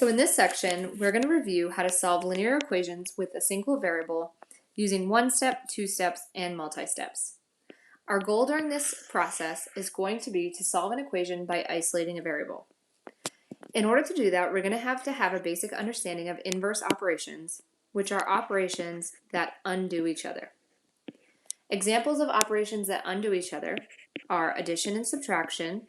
So in this section, we're going to review how to solve linear equations with a single variable using one step, two steps, and multi-steps. Our goal during this process is going to be to solve an equation by isolating a variable. In order to do that, we're going to have a basic understanding of inverse operations, which are operations that undo each other. Examples of operations that undo each other are addition and subtraction,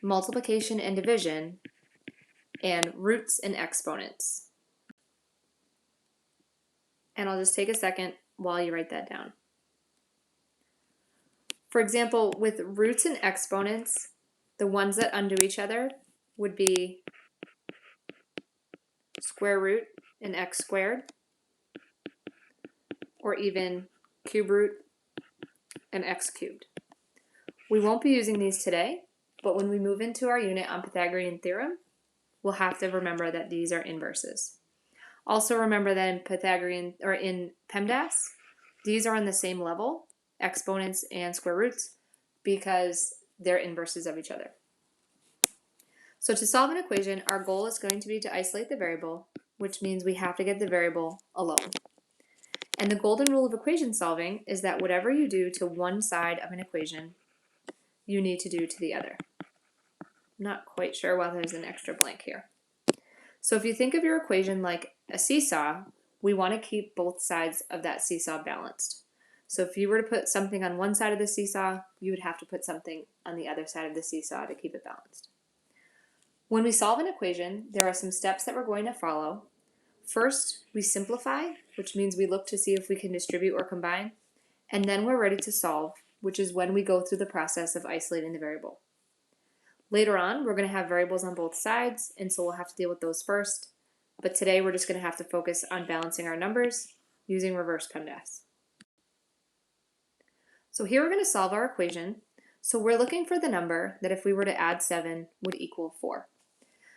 multiplication and division, and roots and exponents. And I'll just take a second while you write that down. For example, with roots and exponents, the ones that undo each other would be square root and x squared, or even cube root and x cubed. We won't be using these today, but when we move into our unit on Pythagorean theorem, we'll have to remember that these are inverses. Also remember that in Pythagorean, or in PEMDAS, these are on the same level, exponents and square roots, because they're inverses of each other. So to solve an equation, our goal is going to be to isolate the variable, which means we have to get the variable alone. And the golden rule of equation solving is that whatever you do to one side of an equation, you need to do to the other. I'm not quite sure why there's an extra blank here. So if you think of your equation like a seesaw, we want to keep both sides of that seesaw balanced. So if you were to put something on one side of the seesaw, you would have to put something on the other side of the seesaw to keep it balanced. When we solve an equation, there are some steps that we're going to follow. First, we simplify, which means we look to see if we can distribute or combine, and then we're ready to solve, which is when we go through the process of isolating the variable. Later on, we're going to have variables on both sides, and so we'll have to deal with those first. But today, we're just going to have to focus on balancing our numbers using reverse PEMDAS. So here we're going to solve our equation. So we're looking for the number that if we were to add 7 would equal 4.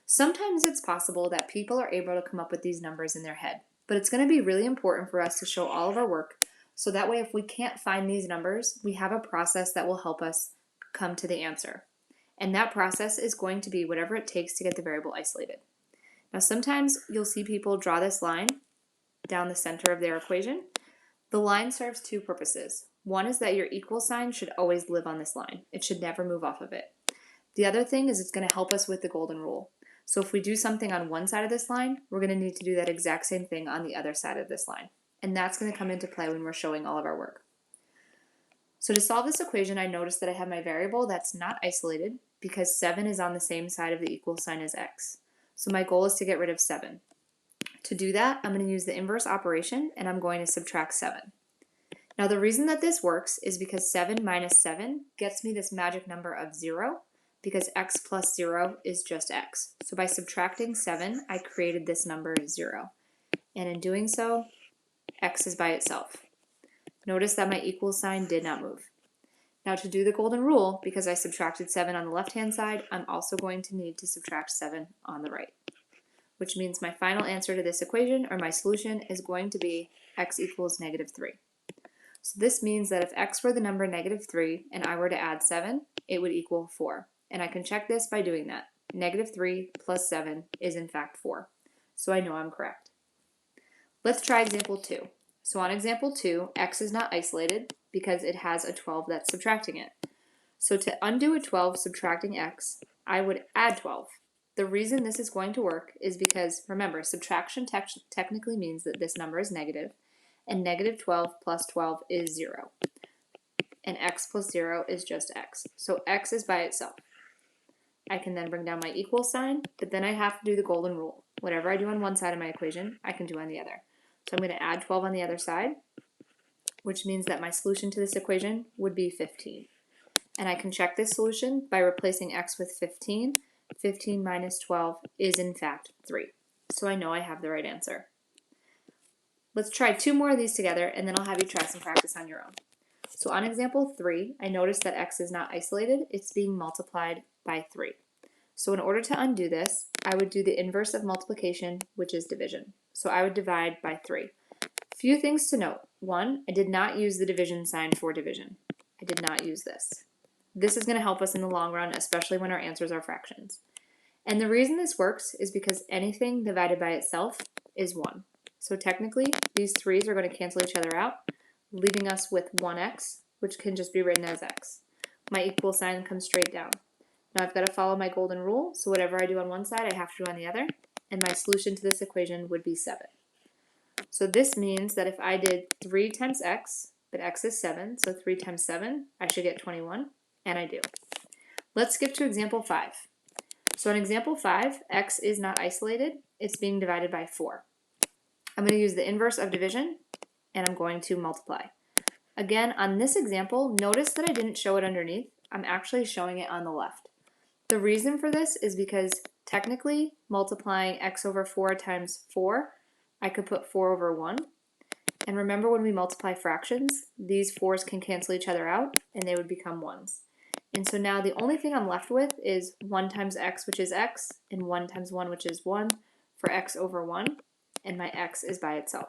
Sometimes it's possible that people are able to come up with these numbers in their head, but it's going to be really important for us to show all of our work, so that way if we can't find these numbers, we have a process that will help us come to the answer. And that process is going to be whatever it takes to get the variable isolated. Now sometimes you'll see people draw this line down the center of their equation. The line serves two purposes. One is that your equal sign should always live on this line. It should never move off of it. The other thing is it's going to help us with the golden rule. So if we do something on one side of this line, we're going to need to do that exact same thing on the other side of this line. And that's going to come into play when we're showing all of our work. So to solve this equation, I noticed that I have my variable that's not isolated because 7 is on the same side of the equal sign as x. So my goal is to get rid of 7. To do that, I'm going to use the inverse operation and I'm going to subtract 7. Now the reason that this works is because 7 minus 7 gets me this magic number of 0, because x plus 0 is just x. So by subtracting 7, I created this number 0. And in doing so, x is by itself. Notice that my equal sign did not move. Now to do the golden rule, because I subtracted 7 on the left-hand side, I'm also going to need to subtract 7 on the right, which means my final answer to this equation, or my solution, is going to be x equals -3. So this means that if x were the number -3 and I were to add 7, it would equal 4. And I can check this by doing that. -3 plus 7 is in fact 4. So I know I'm correct. Let's try example 2. So on example 2, x is not isolated because it has a 12 that's subtracting it. So to undo a 12 subtracting x, I would add 12. The reason this is going to work is because, remember, subtraction technically means that this number is negative, and -12 plus 12 is 0. And x plus 0 is just x. So x is by itself. I can then bring down my equal sign, but then I have to do the golden rule. Whatever I do on one side of my equation, I can do on the other. So I'm going to add 12 on the other side, which means that my solution to this equation would be 15. And I can check this solution by replacing x with 15. 15 minus 12 is in fact 3. So I know I have the right answer. Let's try 2 more of these together, and then I'll have you try some practice on your own. So on example 3, I noticed that x is not isolated, it's being multiplied by 3. So in order to undo this, I would do the inverse of multiplication, which is division. So I would divide by 3. Few things to note. 1, I did not use the division sign for division. I did not use this. This is going to help us in the long run, especially when our answers are fractions. And the reason this works is because anything divided by itself is 1. So technically, these 3's are going to cancel each other out, leaving us with 1x, which can just be written as x. My equal sign comes straight down. Now I've got to follow my golden rule, so whatever I do on one side, I have to do on the other, and my solution to this equation would be 7. So this means that if I did 3 times x, but x is 7, so 3 times 7, I should get 21, and I do. Let's skip to example 5. So in example 5, x is not isolated, it's being divided by 4. I'm going to use the inverse of division, and I'm going to multiply. Again, on this example, notice that I didn't show it underneath. I'm actually showing it on the left. The reason for this is because technically multiplying x over 4 times 4, I could put 4 over 1. And remember when we multiply fractions, these 4's can cancel each other out, and they would become 1's. And so now the only thing I'm left with is 1 times x, which is x, and 1 times 1, which is 1, for x over 1, and my x is by itself.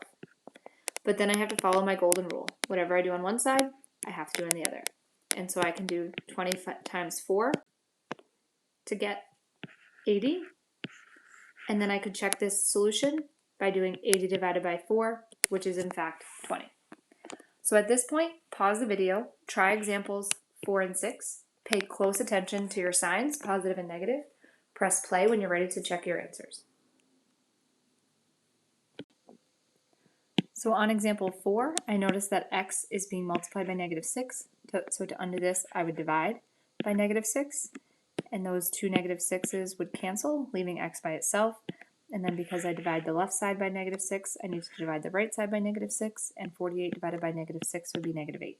But then I have to follow my golden rule. Whatever I do on one side, I have to do on the other. And so I can do 20 times 4 to get 80. And then I could check this solution by doing 80 divided by 4, which is in fact 20. So at this point, pause the video, try examples 4 and 6, pay close attention to your signs, positive and negative, press play when you're ready to check your answers. So on example 4, I noticed that x is being multiplied by negative 6. So to undo this, I would divide by negative 6. And those two negative 6's would cancel, leaving x by itself. And then because I divide the left side by negative 6, I need to divide the right side by negative 6. And 48 divided by negative 6 would be negative 8.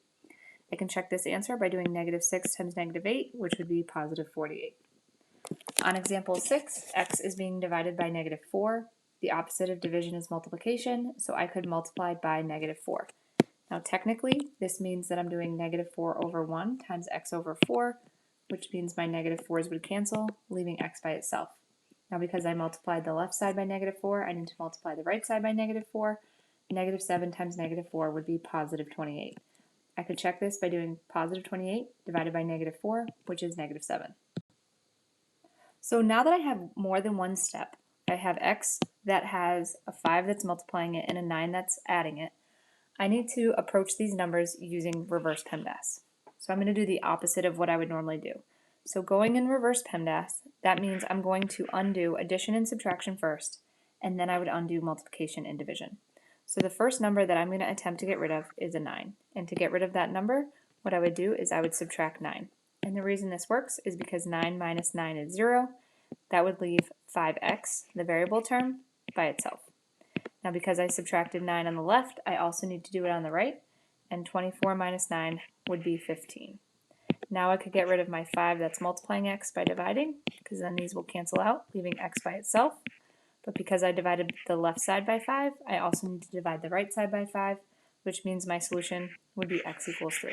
I can check this answer by doing negative 6 times negative 8, which would be positive 48. On example 6, x is being divided by negative 4. The opposite of division is multiplication, so I could multiply by negative 4. Now technically, this means that I'm doing negative 4 over 1 times x over 4, which means my negative 4's would cancel, leaving x by itself. Now because I multiplied the left side by negative 4, I need to multiply the right side by negative 4. Negative 7 times negative 4 would be positive 28. I could check this by doing positive 28 divided by negative 4, which is negative 7. So now that I have more than one step, I have x that has a 5 that's multiplying it and a 9 that's adding it, I need to approach these numbers using reverse PEMDAS. So I'm going to do the opposite of what I would normally do. So going in reverse PEMDAS, that means I'm going to undo addition and subtraction first, and then I would undo multiplication and division. So the first number that I'm going to attempt to get rid of is a 9. And to get rid of that number, what I would do is I would subtract 9. And the reason this works is because 9 minus 9 is 0. That would leave 5x, the variable term, by itself. Now because I subtracted 9 on the left, I also need to do it on the right, and 24 minus 9 would be 15. Now I could get rid of my 5 that's multiplying x by dividing, because then these will cancel out, leaving x by itself. But because I divided the left side by 5, I also need to divide the right side by 5, which means my solution would be x equals 3.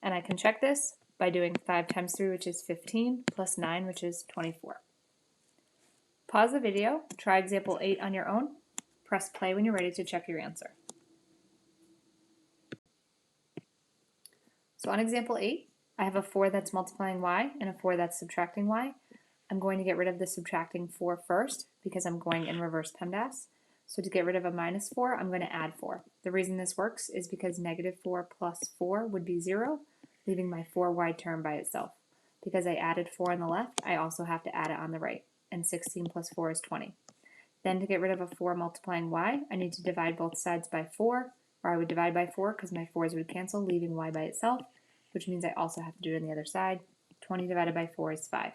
And I can check this by doing 5 times 3, which is 15, plus 9, which is 24. Pause the video, try example 8 on your own, press play when you're ready to check your answer. So on example 8, I have a 4 that's multiplying y and a 4 that's subtracting y. I'm going to get rid of the subtracting 4 first because I'm going in reverse PEMDAS. So to get rid of a minus 4, I'm going to add 4. The reason this works is because negative 4 plus 4 would be 0, leaving my 4y term by itself. Because I added 4 on the left, I also have to add it on the right, and 16 plus 4 is 20. Then to get rid of a 4 multiplying y, I need to divide both sides by 4, or I would divide by 4 because my 4's would cancel, leaving y by itself, which means I also have to do it on the other side. 20 divided by 4 is 5.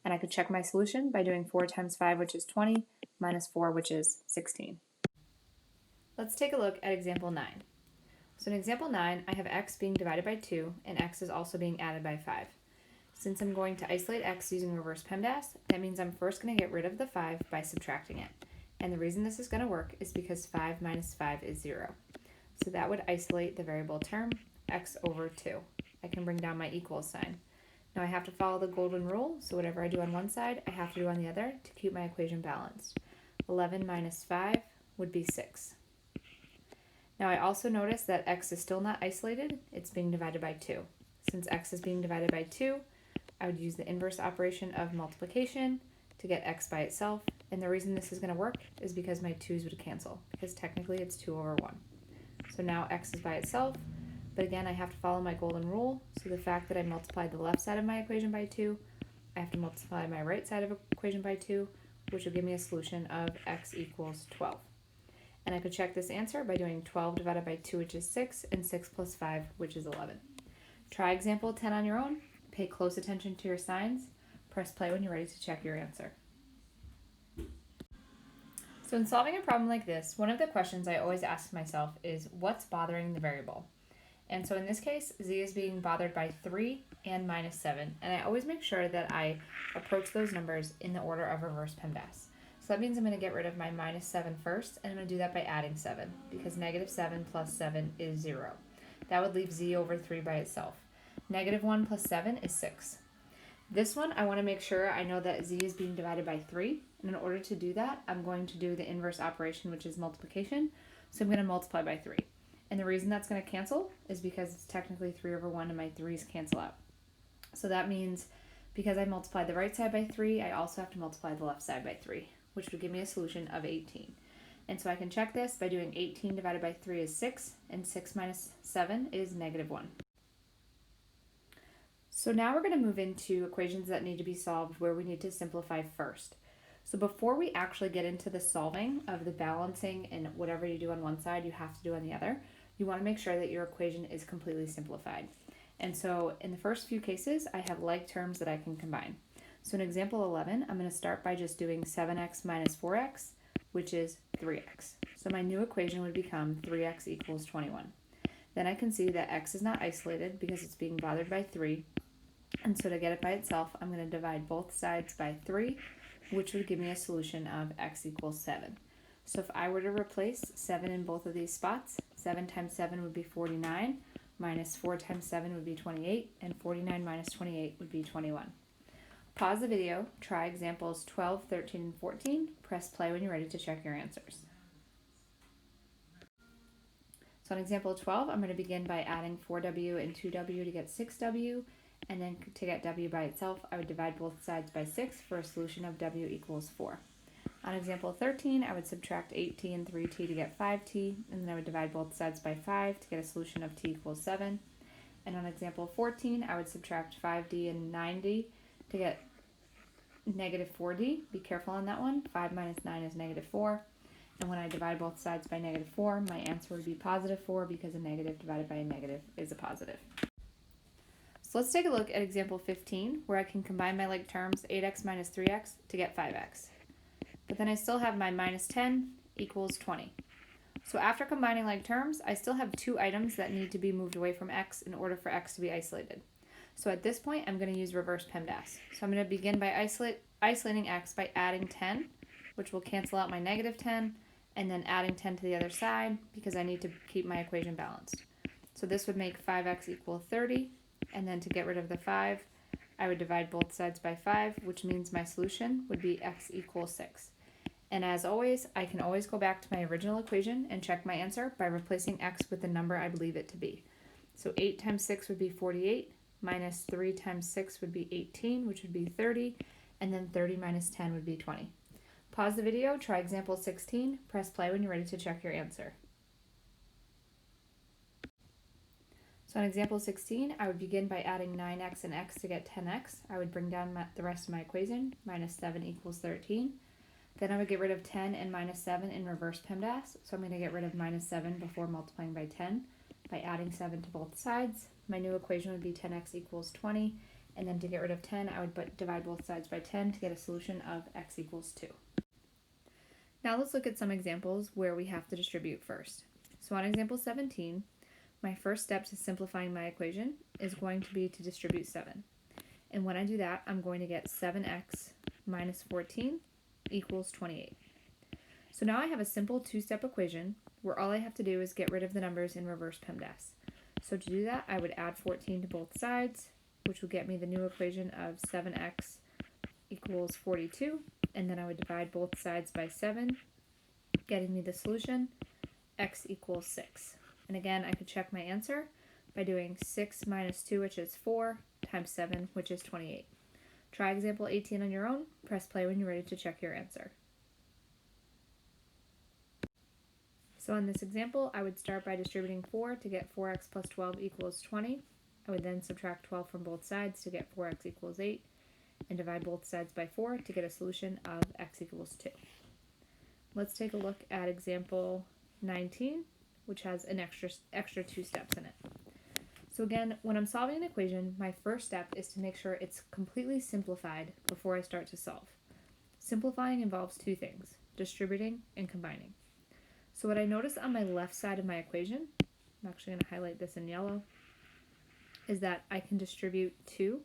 And I could check my solution by doing 4 times 5, which is 20, minus 4, which is 16. Let's take a look at example 9. So in example 9, I have x being divided by 2, and x is also being added by 5. Since I'm going to isolate x using reverse PEMDAS, that means I'm first going to get rid of the 5 by subtracting it. And the reason this is going to work is because 5 minus 5 is 0. So that would isolate the variable term, x over 2. I can bring down my equals sign. Now I have to follow the golden rule, so whatever I do on one side, I have to do on the other to keep my equation balanced. 11 minus 5 would be 6. Now I also notice that x is still not isolated, it's being divided by 2. Since x is being divided by 2, I would use the inverse operation of multiplication to get x by itself, and the reason this is going to work is because my 2's would cancel, because technically it's 2 over 1. So now x is by itself, but again I have to follow my golden rule, so the fact that I multiplied the left side of my equation by 2, I have to multiply my right side of the equation by 2, which will give me a solution of x equals 12. And I could check this answer by doing 12 divided by 2, which is 6, and 6 plus 5, which is 11. Try example 10 on your own, pay close attention to your signs, press play when you're ready to check your answer. So in solving a problem like this, one of the questions I always ask myself is, what's bothering the variable? And so in this case, z is being bothered by 3 and minus 7, and I always make sure that I approach those numbers in the order of reverse PEMDAS. So that means I'm going to get rid of my minus 7 first, and I'm going to do that by adding 7, because negative 7 plus 7 is 0. That would leave z over 3 by itself. Negative 1 plus 7 is 6. This one, I want to make sure I know that z is being divided by 3, and in order to do that, I'm going to do the inverse operation, which is multiplication, so I'm going to multiply by 3. And the reason that's going to cancel is because it's technically 3 over 1 and my 3's cancel out. So that means because I multiplied the right side by 3, I also have to multiply the left side by 3, which would give me a solution of 18. And so I can check this by doing 18 divided by 3 is 6, and 6 minus 7 is negative 1. So now we're going to move into equations that need to be solved where we need to simplify first. So before we actually get into the solving of the balancing and whatever you do on one side, you have to do on the other, you want to make sure that your equation is completely simplified. And so in the first few cases, I have like terms that I can combine. So in example 11, I'm going to start by just doing 7x minus 4x, which is 3x. So my new equation would become 3x equals 21. Then I can see that x is not isolated because it's being bothered by 3. And so to get it by itself, I'm going to divide both sides by 3, which would give me a solution of x equals 7. So if I were to replace 7 in both of these spots, 7 times 7 would be 49, minus 4 times 7 would be 28, and 49 minus 28 would be 21. Pause the video, try examples 12, 13, and 14, press play when you're ready to check your answers. So on example 12, I'm going to begin by adding 4w and 2w to get 6w, and then to get w by itself, I would divide both sides by 6 for a solution of w equals 4. On example 13, I would subtract 8t and 3t to get 5t, and then I would divide both sides by 5 to get a solution of t equals 7. And on example 14, I would subtract 5d and 9d to get negative 4d. Be careful on that one. 5 minus 9 is negative 4. And when I divide both sides by negative 4, my answer would be positive 4 because a negative divided by a negative is a positive. So let's take a look at example 15, where I can combine my like terms 8x minus 3x to get 5x. But then I still have my minus 10 equals 20. So after combining like terms, I still have two items that need to be moved away from x in order for x to be isolated. So at this point, I'm going to use reverse PEMDAS. So I'm going to begin by isolating x by adding 10, which will cancel out my negative 10, and then adding 10 to the other side because I need to keep my equation balanced. So this would make 5x equal 30, and then to get rid of the 5, I would divide both sides by 5, which means my solution would be x equals 6. And as always, I can always go back to my original equation and check my answer by replacing x with the number I believe it to be. So 8 times 6 would be 48, minus 3 times 6 would be 18, which would be 30, and then 30 minus 10 would be 20. Pause the video, try example 16, press play when you're ready to check your answer. So on example 16, I would begin by adding 9x and x to get 10x. I would bring down the rest of my equation, minus 7 equals 13. Then I would get rid of 10 and minus 7 in reverse PEMDAS. So I'm going to get rid of minus 7 before multiplying by 10 by adding 7 to both sides. My new equation would be 10x equals 20. And then to get rid of 10, I would divide both sides by 10 to get a solution of x equals 2. Now let's look at some examples where we have to distribute first. So on example 17, my first step to simplifying my equation is going to be to distribute 7. And when I do that, I'm going to get 7x minus 14 equals 28. So now I have a simple two-step equation where all I have to do is get rid of the numbers in reverse PEMDAS. So to do that, I would add 14 to both sides, which will get me the new equation of 7x equals 42, and then I would divide both sides by 7, getting me the solution, x equals 6. And again, I could check my answer by doing 6 minus 2, which is 4, times 7, which is 28. Try example 18 on your own. Press play when you're ready to check your answer. So in this example, I would start by distributing 4 to get 4x plus 12 equals 20. I would then subtract 12 from both sides to get 4x equals 8, and divide both sides by 4 to get a solution of x equals 2. Let's take a look at example 19, which has an extra 2 steps in it. So again, when I'm solving an equation, my first step is to make sure it's completely simplified before I start to solve. Simplifying involves two things, distributing and combining. So what I notice on my left side of my equation, I'm actually going to highlight this in yellow, is that I can distribute 2,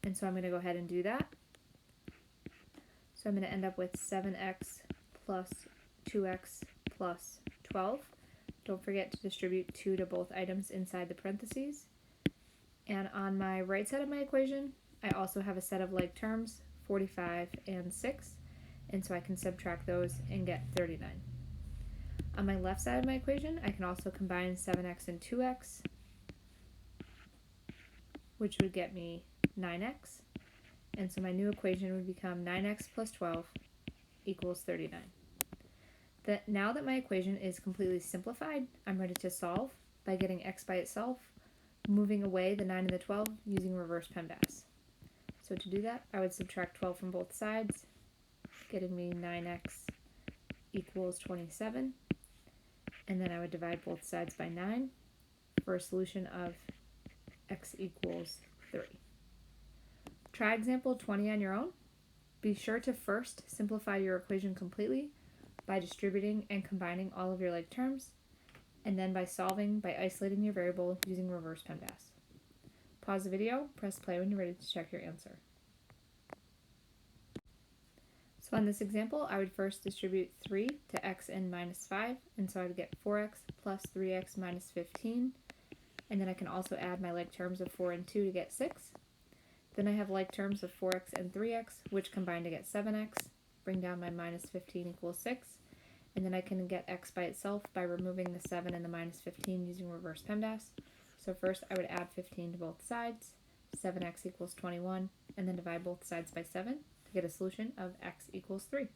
and so I'm going to go ahead and do that. So I'm going to end up with 7x plus 2x plus 12. Don't forget to distribute 2 to both items inside the parentheses. And on my right side of my equation, I also have a set of like terms, 45 and 6, and so I can subtract those and get 39. On my left side of my equation, I can also combine 7x and 2x, which would get me 9x. And so my new equation would become 9x plus 12 equals 39. Now that my equation is completely simplified, I'm ready to solve by getting x by itself, moving away the 9 and the 12 using reverse PEMDAS. So to do that, I would subtract 12 from both sides, getting me 9x equals 27. And then I would divide both sides by 9 for a solution of x equals 3. Try example 20 on your own. Be sure to first simplify your equation completely by distributing and combining all of your like terms, and then by solving by isolating your variable using reverse PEMDAS. Pause the video, press play when you're ready to check your answer. So on this example, I would first distribute 3 to x and minus 5, and so I would get 4x plus 3x minus 15, and then I can also add my like terms of 4 and 2 to get 6. Then I have like terms of 4x and 3x, which combine to get 7x, bring down my minus 15 equals 6, and then I can get x by itself by removing the 7 and the minus 15 using reverse PEMDAS. So first I would add 15 to both sides, 7x equals 21, and then divide both sides by 7 to get a solution of x equals 3.